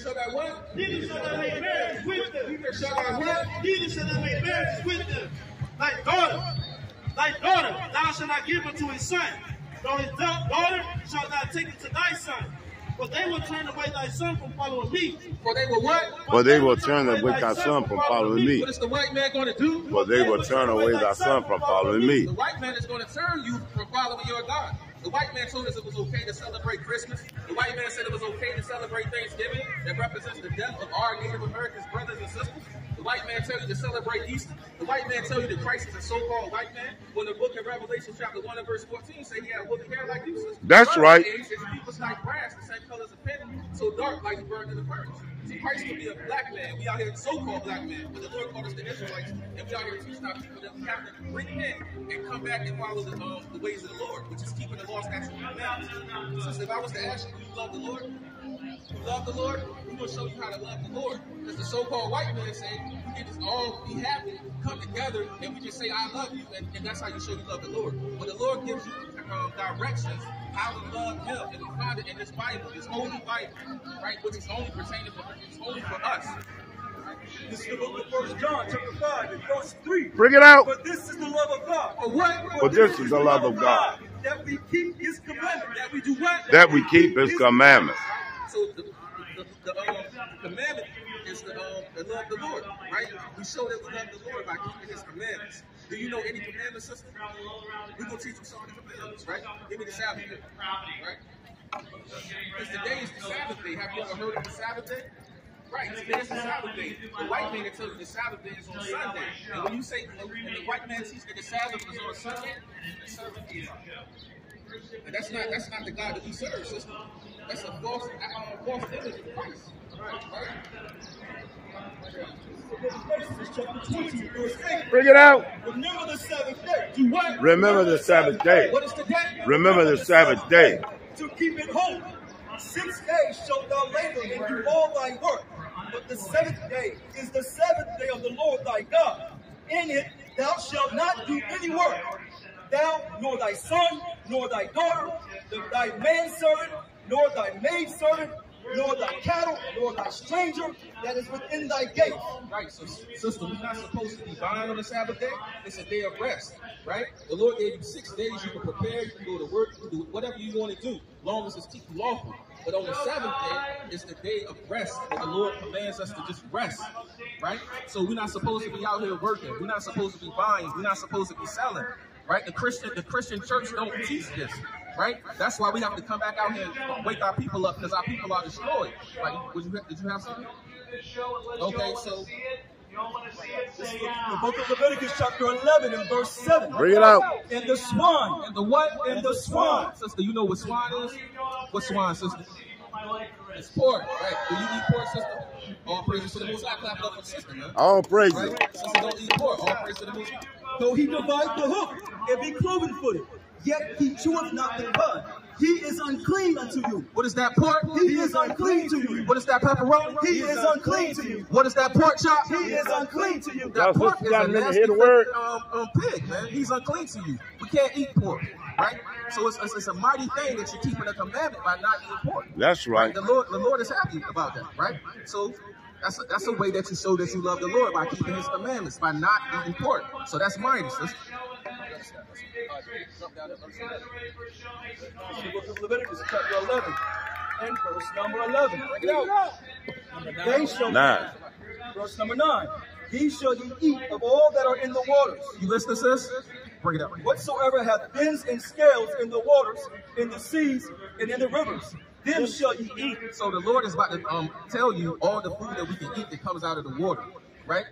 shall not what? Neither shall thou make marriage with them. Neither shall not what? Neither shall thou make marriage with them. Thy daughter, thou shalt not give unto his son, nor his daughter shalt not take unto thy son. For they will turn away thy son from following me. For they will what? For they will turn away thy son from following me. What is the white man going to do? For they will turn away thy son from following me. The white man is going to turn you from following your God. The white man told us it was okay to celebrate Christmas. The white man said it was okay to celebrate Thanksgiving. That represents the death of our Native Americans, brothers and sisters. The white man tell you to celebrate Easter. The white man tell you that Christ is a so-called white man. When the book of Revelation chapter 1 and verse 14 say he had woolly hair like you, sister. That's right. His people's like brass, the same color as a penny, so dark like the burnt in the furnace. So Christ could be a black man. We out here so-called black men, but the Lord called us the Israelites, and we out here teaching our people that we have to bring in and come back and follow the ways of the Lord, which is keeping the law, statutes, and commandments. So if I was to ask you, do you love the Lord? You love the Lord? We're going to show you how to love the Lord. Because the so-called white man say, we can just all be happy, come together, and we just say, I love you, and that's how you show you love the Lord. But the Lord gives you directions how to love him, and we find it in this Bible, this holy Bible, right, which is only pertaining for us. This is the book of 1 John, chapter 5, and verse 3. Bring it out. But this is the love of God. For what? For this is the love of God. That we keep his commandments. That we do what? That we keep his commandments. So the commandment is to love the Lord, right? We show that we love the Lord by keeping his commandments. Do you know any commandments, sister? We're going to teach you some of the commandments, right? Give me the Sabbath day, right? Because today is the Sabbath day. Have you ever heard of the Sabbath day? Right, today is the Sabbath day. The white man can tell you the Sabbath day is on Sunday. And when you say, when the white man teaches that the Sabbath is on Sunday, the Sabbath is on. And that's not the God that we serve, sister. That's a false image of Christ. Right? Bring it out. Remember the Sabbath day. Do what? Remember the Sabbath day. What is the day? Remember the Sabbath day. To keep it holy. 6 days shalt thou labor and do all thy work. But the 7th day is the Sabbath day of the Lord thy God. In it thou shalt not do any work. Thou, nor thy son, nor thy daughter, thy manservant, nor thy maidservant, nor thy cattle, nor thy stranger that is within thy gate. Right, so sister, we're not supposed to be buying on the Sabbath day. It's a day of rest, right? The Lord gave you 6 days. You can prepare, you can go to work, you can do whatever you want to do, long as it's keep you lawful. But on the 7th day is the day of rest, that the Lord commands us to just rest, right? So we're not supposed to be out here working. We're not supposed to be buying. We're not supposed to be selling, right? The Christian church don't teach this, right? That's why we have to come back out here and wake our people up, because our people are destroyed. Like, did you have something? Okay, so The book of Leviticus, chapter 11, and verse 7. Bring it out. And the swan. And the what? And the swan. Sister, you know what swan is? What swan, sister? It's pork, right? Do you eat pork, sister? All praises to the Most High. Clap it up for sister, man. All praises. Right? Sister don't eat pork. All praises to the Most High. Though he divide the hoof and be cloven-footed, yet he cheweth not the cud. He is unclean unto you. What is that pork? He is unclean to you. What is that pepperoni? He is unclean to you. What is that pork chop? He is unclean to you. That pork is a nasty hear the word. pig, man. He's unclean to you. We can't eat pork, right? So it's a mighty thing that you're keeping a commandment by not eating pork. That's right. The Lord is happy about that, right? So that's a way that you show that you love the Lord, by keeping his commandments, by not eating pork. So that's mighty, sister. The book of Leviticus, chapter 11, and verse number 11. Bring it out. They shall, 9. verse number 9. He shall ye eat of all that are in the waters. You listening, sis? Bring it up. Whatsoever hath fins and scales in the waters, in the seas, and in the rivers, them shall ye eat. So the Lord is about to tell you all the food that we can eat that comes out of the water, right?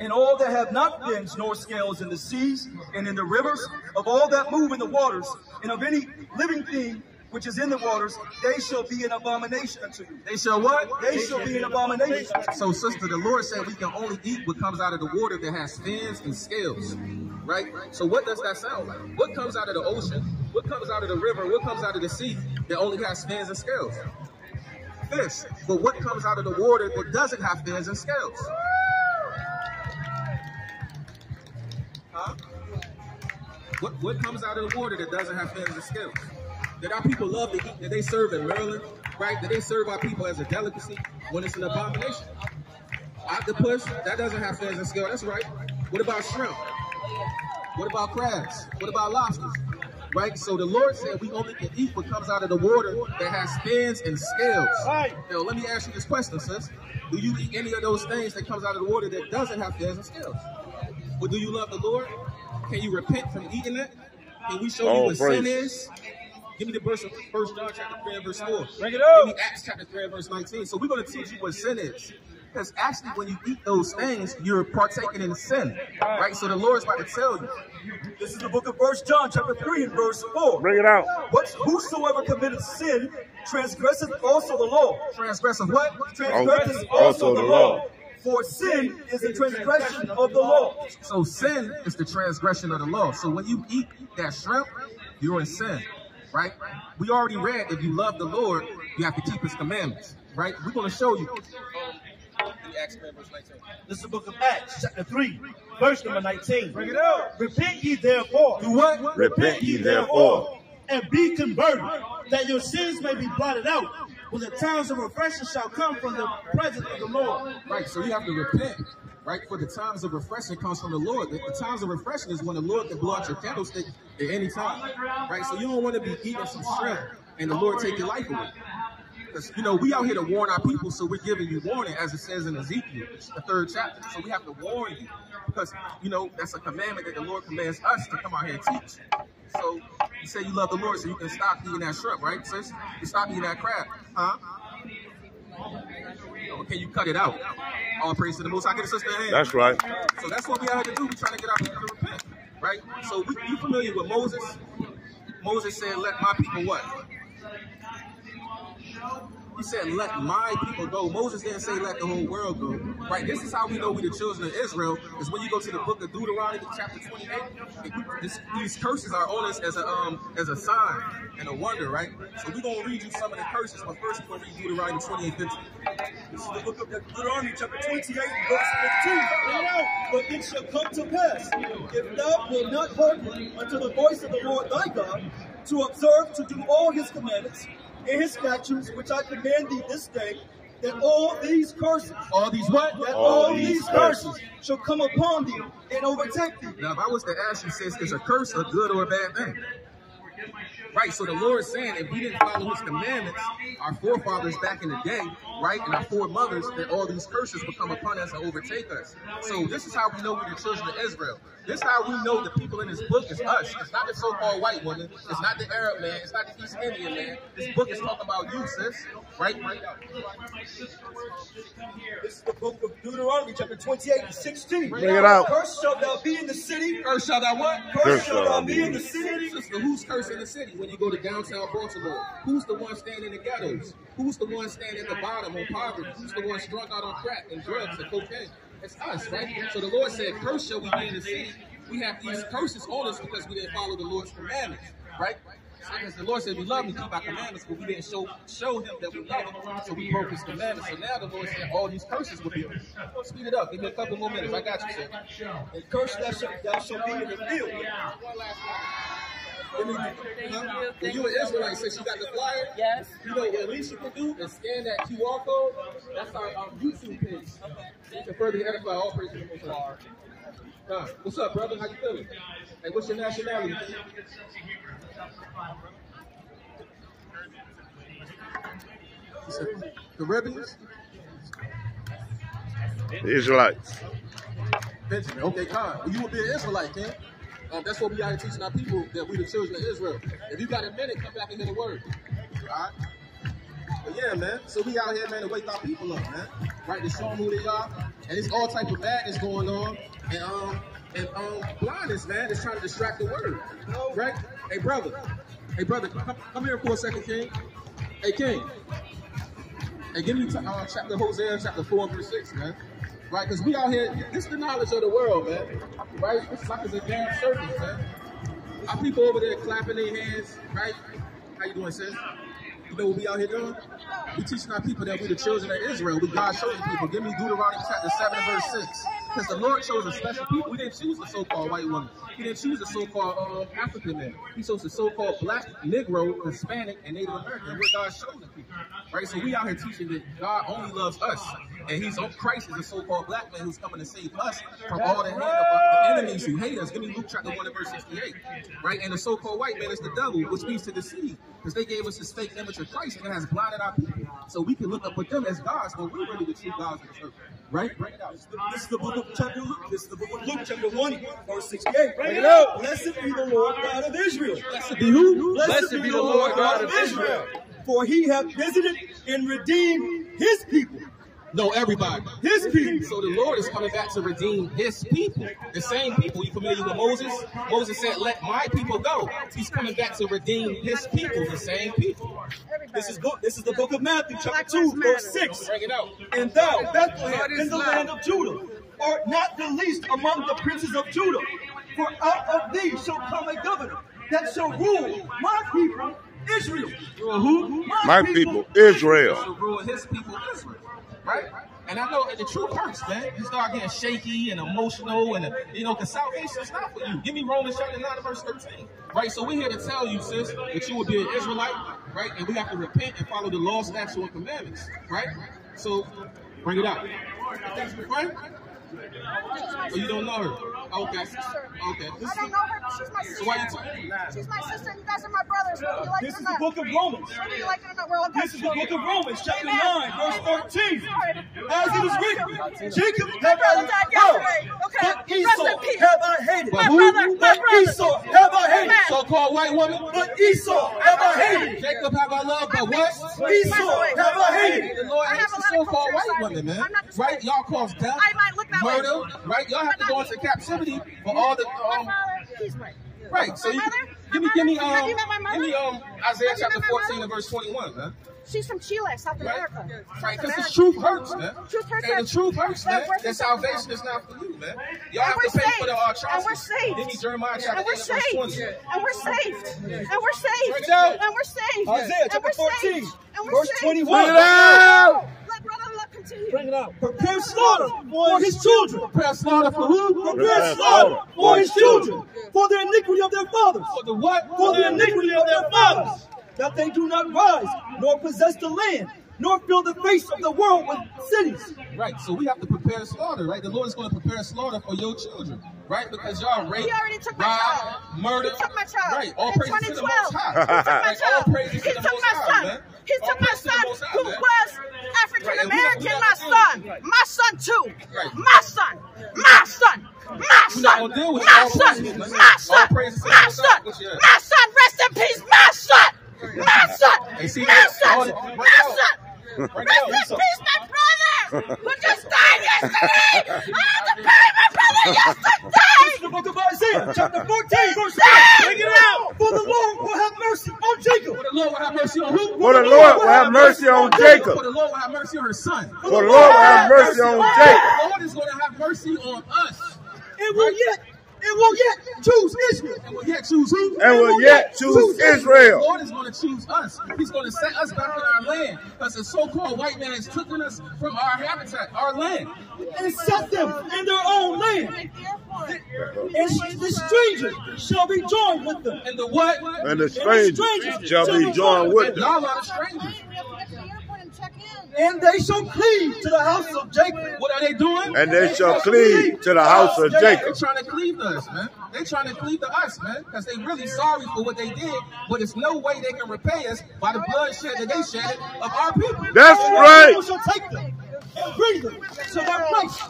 And all that have not fins nor scales in the seas and in the rivers, of all that move in the waters, and of any living thing which is in the waters, they shall be an abomination unto you. They shall what? They shall be an abomination. So, sister, the Lord said we can only eat what comes out of the water that has fins and scales, right? So what does that sound like? What comes out of the ocean? What comes out of the river? What comes out of the sea that only has fins and scales? Fish. But what comes out of the water that doesn't have fins and scales? Huh? What comes out of the water that doesn't have fins and scales? That our people love to eat, that they serve in Maryland, right? That they serve our people as a delicacy when it's an abomination. Octopus, that doesn't have fins and scales. That's right. What about shrimp? What about crabs? What about lobsters? Right? So the Lord said we only can eat what comes out of the water that has fins and scales. Right. Now, let me ask you this question, sis. Do you eat any of those things that comes out of the water that doesn't have fins and scales? Or do you love the Lord? Can you repent from eating it? Can we show you what sin is? Give me the verse of 1 John chapter 3 and verse 4. Bring it up. Give me Acts chapter 3 and verse 19. So we're going to teach you what sin is. Because actually, when you eat those things, you're partaking in sin, right? So the Lord's about to tell you. This is the book of 1 John, chapter 3, and verse 4. Bring it out. Whosoever committeth sin transgresseth also the law. Transgresseth what? Transgresseth also the law. For sin is the transgression of the law. So sin is the transgression of the law. So when you eat that shrimp, you're in sin, right? We already read if you love the Lord, you have to keep his commandments, right? We're going to show you. Acts 3, verse 19. This is the book of Acts, chapter 3, verse number 19. Bring it out. Repent ye therefore. Do what? Repent ye therefore. And be converted, that your sins may be blotted out, when the times of refreshing shall come from the presence of the Lord. Right, so you have to repent, right? For the times of refreshing comes from the Lord. The times of refreshing is when the Lord can blow out your candlestick at any time, right? So you don't want to be eating some shrimp and the Lord take your life away. Because, you know, we out here to warn our people, so we're giving you warning, as it says in Ezekiel, the 3rd chapter. So we have to warn you because, you know, that's a commandment that the Lord commands us to come out here and teach. So you say you love the Lord so you can stop eating that shrimp, right, sis? You stop eating that crab, huh? Okay, you cut it out. All praise to the Most High. Get a sister in hand. That's right. So that's what we out here to do. We're trying to get our people to repent, right? So you familiar with Moses? Moses said, let my people what? He said, let my people go. Moses didn't say let the whole world go. Right? This is how we know we the children of Israel, is when you go to the book of Deuteronomy, chapter 28. These curses are on us as a sign and a wonder, right? So we're going to read you some of the curses, but first we're going to read Deuteronomy 28:15. This is the book of Deuteronomy, chapter 28, verse 15. But it shall come to pass, if thou wilt not hearken unto the voice of the Lord thy God, to observe to do all his commandments, and his statutes, which I command thee this day, that all these curses, all these what? That all these curses shall come upon thee and overtake thee. Now, if I was to ask you, sis, is a curse a good or a bad thing? Right, so the Lord is saying if we didn't follow his commandments, our forefathers back in the day, right, and our foremothers, that all these curses would come upon us and overtake us. So this is how we know we're the children of Israel. This is how we know the people in this book is us. It's not the so-called white woman. It's not the Arab man. It's not the East Indian man. This book is talking about you, sis. Right? This is the book of Deuteronomy, chapter 28 and 16. Bring it out. Cursed shalt thou be in the city. Cursed shall thou what? Cursed shalt thou be in the city. Sister, who's cursed in the city when you go to downtown Baltimore? Who's the one staying in the ghettos? Who's the one standing at the bottom on poverty? Who's the one strung out on crack and drugs and cocaine? It's us, right? So the Lord said, cursed shall we be in the city. We have these curses on us because we didn't follow the Lord's commandments, right? Because the Lord said we love him, keep our commandments, but we didn't show him that we love him, so we broke his commandments. So now the Lord said all these curses will be. Speed it up. Give me a couple more minutes. I got you, sir. And cursed thou shalt be in the field. When you an Israelite, since you got the flyer, yes. You know what at least you can do is scan that QR code. That's our YouTube page. You can further edify all praise to the Most High. What's up, brother? How you feeling? Hey, what's your nationality? The Rebels? The Israelites. Benjamin. Okay, God. Well, you would be an Israelite, Ken. That's what we are teaching our people, that we the children of Israel. If you got a minute, come back and hear the word. All right? But yeah, man. So we out here, man, to wake our people up, man. Right? To show them who they are. And it's all type of badness going on. And blindness, man, is trying to distract the word. Right? Hey, brother. Hey, brother, come here for a second, King. Hey, King. Hey, give me chapter Hosea, chapter 4 and verse 6, man. Right? Because we out here, this is the knowledge of the world, man. Right? It's like it's a damn circus, man. Our people over there clapping their hands, right? How you doing, sis? You know what we out here doing? We teaching our people that we the children of Israel. We God chosen people. Give me Deuteronomy chapter 7 and verse 6. Because the Lord chose a special people. We didn't choose the so-called white woman. He didn't choose the so-called African man. He chose the so-called black, Negro, Hispanic, and Native American. We're God's chosen people. right? So we out here teaching that God only loves us. And Christ is a so-called black man who's coming to save us from all the hand of the enemies who hate us. Give me Luke chapter 1 and verse 68, right? And the so-called white man is the devil, which means to deceive, because they gave us this fake image of Christ and it has blinded our people. So we can look up with them as gods, but we're really the true gods of the church, right? Bring it out. This is the book of chapter Luke. This is the book of Luke, chapter 1, verse 68. Bring it out. Blessed be the Lord God of Israel. Blessed be who? Blessed be the Lord God of Israel. For he hath visited and redeemed his people. No, everybody. His people. So the Lord is coming back to redeem his people. The same people. You familiar with Moses? Moses said, let my people go. He's coming back to redeem his people. The same people. This is the book of Matthew, chapter 2, verse 6. Bring it out. And thou, Bethlehem, in the land of Judah, art not the least among the princes of Judah. For out of thee shall come a governor that shall rule my people, Israel. Who? My people, Israel. Shall rule his people, Israel. Right? And I know the truth hurts, man. You start getting shaky and emotional, and the salvation is not for you. Give me Romans chapter 9 verse 13. Right? So we're here to tell you, sis, that you will be an Israelite, right? And we have to repent and follow the law, statutes, and commandments, right? So bring it out. Right? Oh, you don't know her? Okay. Okay. I don't know her, but she's my sister. So why you talking? She's my sister, and you guys are my brothers. Whether you like This it is or the not. book of Romans. Whether you like it or not, we're all This is the book of Romans, chapter 9, Amen. verse 13. As it is written, Jacob My have brother I died loved, yesterday. Okay. but Rest in Esau peace. have I hated. My brother, my But brother. Esau have I hated. Amen. So-called white woman? But Esau have I hated. Jacob have I loved, but what? Esau have I hated. The Lord I hates have the a lot of so-called culture white inside women, me. man. I'm not the Right? same. Y'all cause death, I might look that way. murder, right? Y'all have to go into captivity for all the My father, he's white. right. So My you mother? give My me mother? Have you met my mother? give me Isaiah Have you chapter met my 14 mother? and verse 21, man. She's from Chile, South America. Right, South because America. the truth hurts, man. Truth hurts, And the that- truth hurts, that man. we're The salvation is not for you, man. Y'all And have to we're pay for the saved. atrocities. And we're saved. Give me Jeremiah chapter And we're 8 and verse 20. saved. And we're saved. And we're saved. Bring it out. And we're saved. Isaiah And chapter we're 14, saved. And we're verse saved. 21. Bring it out! Let brother let continue. Bring it out. Prepare slaughter for his children. Prepare slaughter for who? Prepare slaughter for his children. For the iniquity of their fathers. For the what? For the iniquity of their fathers. That they do not rise, nor possess the land, nor fill the face of the world with cities. Right, so we have to prepare slaughter, right? The Lord is going to prepare slaughter for your children, right? Because y'all rape, He already took my rob, child. murder, He took my child. right? All In praise to the 2012. Most High. He took my Right, all child. praise He to the took Most my High, son. man. He All took my praise to the son, Most High, who man. was African Right, and American, we my not son. gonna My son too. Right. My son. My son. My We're not son. gonna deal with My all son. praises, man. My All son. praises to the My Most High. son. What's your- My son. Rest in peace. My son. My son. Hey, see, My all son. the- My bring it out. son. Bring it Rest out. in peace, my brother, who just died yesterday. I had to bury my brother yesterday. The book of Isaiah, chapter 14, verse 6. Bring it out. For the Lord will have mercy on Jacob. For the Lord will have mercy on who? For the Lord will have mercy on For Jacob. the Lord will have mercy on her son. For the Lord will have mercy on Jacob. The Lord is going to have mercy on us. It will yet choose Israel. And will yet choose who? And will yet choose The Israel. Lord is going to choose us. He's going to set us back in our land. Because the so-called white man has taken us from our habitat, our land. And set them in their own land. And the strangers shall be joined with them. And the what? And the strangers shall be joined with them. Y'all are the strangers. And they shall cleave to the house of Jacob. What are they doing? And they shall cleave to the house of They're Jacob. trying to cleave to us, man. They're trying to cleave to us, man. Because they're really sorry for what they did. But there's no way they can repay us by the bloodshed that they shed of our people. That's And right. people shall take them and bring them to their place.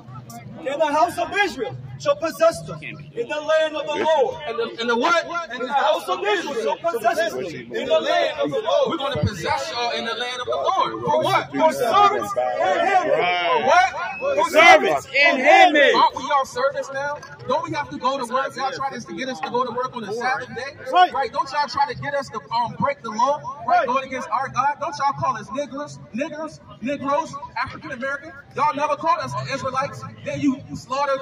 And the house of Israel shall possess them in the land of the Lord. And the what? And the house of Israel shall possess them in the land of the We're Lord. going to possess y'all in the land of the Lord. For what? For servants and handmaids. For what? For servants and handmaids. Aren't we all servants now? Don't we have to go to work? Y'all try to get us to go to work on the Sabbath day? Right. Don't y'all try to get us to break the law? Right. Going against our God? Don't y'all call us Negroes, African American? Y'all never called us the Israelites. Then you slaughtered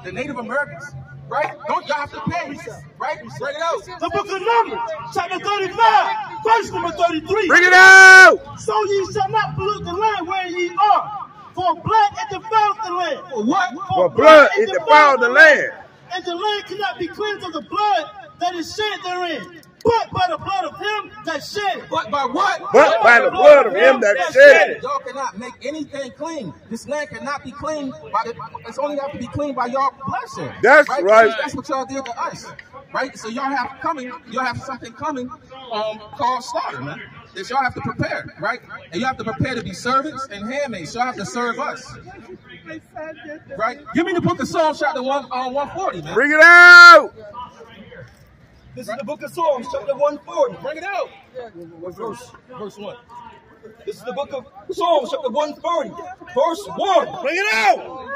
the Native Americans. Right? Don't y'all have to pay? Right? Bring it out. The book of Numbers, chapter 35, verse number 33. Bring it out. So ye shall not pollute the land where ye are, for blood it defiled the land. For what? For blood it defiled the land. And the land cannot be cleansed of the blood that is shed therein. but by the blood of him that shed it. But by what? But by the blood of him that shed it. Y'all cannot make anything clean. This land cannot be clean by it's only have to be clean by y'all blessing. That's right. That's what y'all did to us. Right? So y'all have something coming called slaughter, man. That y'all have to prepare, right? And you have to prepare to be servants and handmaids. Y'all have to serve us. Right? Give me the book of Psalms chapter 140, man. Bring it out. This is the book of Psalms, chapter 140. Bring it out. What verse? Verse 1. This is the book of Psalms, chapter 140, verse 1. Bring it out.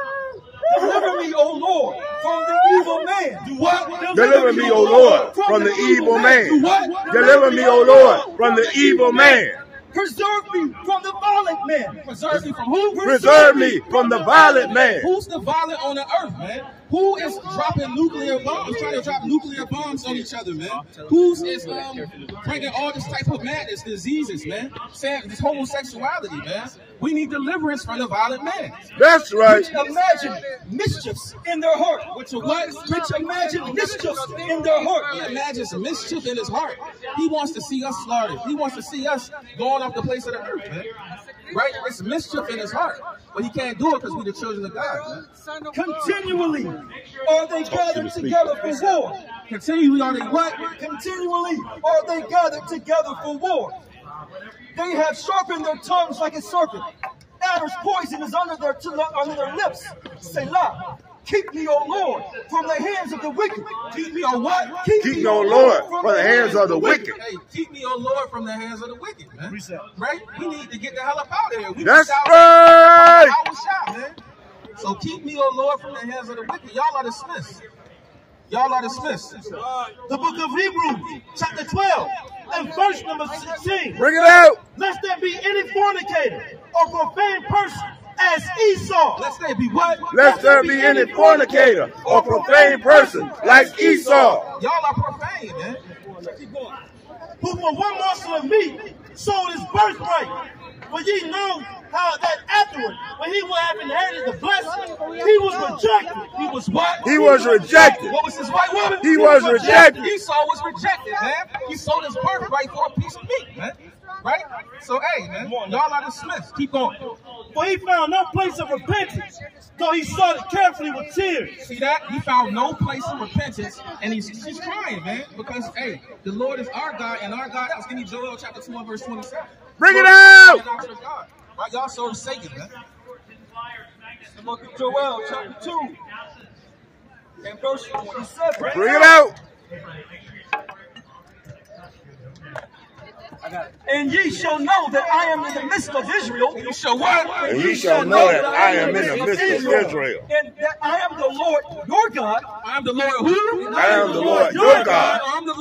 Deliver me, O Lord, from the evil man. Do what? Deliver me, O Lord, from the evil man. Do what? Deliver me, O Lord, from the evil man. Preserve me from the violent man. Preserve me from who? Preserve me from the violent man. Who's the violent on the earth, man? Who is dropping nuclear bombs, trying to drop nuclear bombs on each other, man? Who's bringing all this type of madness, diseases, man? Saying this homosexuality, man. We need deliverance from the violent man. That's right. Which imagine mischiefs in their heart. Which what? Which imagine mischiefs in their heart. He imagines mischief in his heart. He wants to see us slaughtered. He wants to see us going off the place of the earth, man. Right? It's mischief in his heart. But he can't do it because we're the children of God, man. Continually are they gathered together for war. Continually are they what? Continually are they gathered together for war. They have sharpened their tongues like a serpent. Adder's poison is under their lips. Selah. Keep me, O Lord, from the hands of the wicked. Keep me, O what? Keep me, O Lord, from the hands of the wicked. Hey, keep me, O Lord, from the hands of the wicked, man. Right? We need to get the hell up out of here. We That's right. Man. So keep me, O Lord, from the hands of the wicked. Y'all are dismissed. Y'all are dismissed. The book of Hebrews, chapter 12, and verse number 16. Bring it out. Lest there be any fornicator or profane person as Esau. Lest there be what? Lest there be any fornicator or profane person like Esau. Y'all are profane, man. Who for one morsel of meat sold his birthright. But ye know how that afterward, when he would have inherited the blessing, he was rejected. He was what? He was rejected. What was his white woman? He was rejected. Esau was rejected, man. He sold his birthright for a piece of meat, man. Right? So, hey, man, y'all are dismissed. Keep going. For he found no place of repentance, though he sought it carefully with tears. See that? He found no place of repentance, and he's crying, man, because, hey, the Lord is our God, and our God else. Give me Joel chapter 2 and verse 27. Bring it out. Right? Y'all serve Satan, man. The book of Joel, chapter 2, and verse 27. Bring it out. And ye shall know that I am in the midst of Israel. You shall what? And ye shall know that I am in the midst of Israel. And that I am the Lord your God. I am the Lord who? I am the Lord your God. I am the